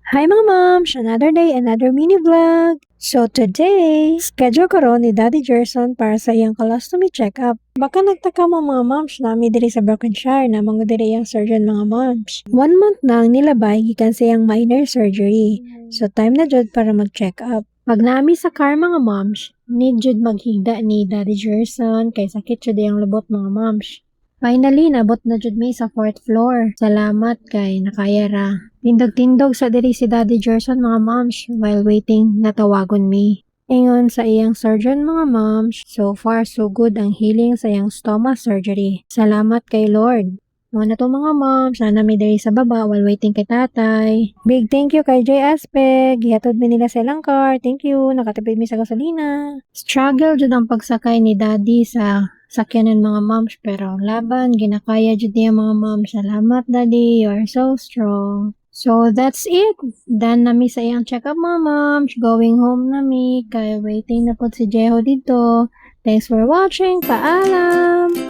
Hi mga moms! Another day, another mini vlog! So today, schedule ko ron ni Daddy Gerson para sa iyang colostomy check-up. Baka nagtaka mo mga moms nami diri sa Brokenshire na mga diri ang surgeon mga moms. 1 month na ang nilabay gikan sa iyang minor surgery. So time na jud para mag-check-up. Pag naami sa car mga moms, need jud maghigda ni Daddy Gerson kay sakit jud ang lubot mga moms. Finally, nabot na jud mi sa 4th floor. Salamat kay nakaya ra. Tindog-tindog sa diri si Daddy Gerson mga moms while waiting natawagon mi. Ingon sa iyang surgeon mga moms, so far so good ang healing sa iyang stomach surgery. Salamat kay Lord. Mga na to mga moms, sana mi diri sa baba while waiting kay tatay. Big thank you kay Joy Aspeg. Gihatod mi nila sa ilang car. Thank you. Nakatipid mi sa gasolina. Struggle jud ang pagsakay ni Daddy sa sakyanan mga moms pero laban ginakaya jud niya mga moms. Salamat Daddy, you are so strong. So that's it. Done na mi sa iyang check-up mga moms. Going home na mi kay waiting na po si Jeho dito. Thanks for watching. Paalam.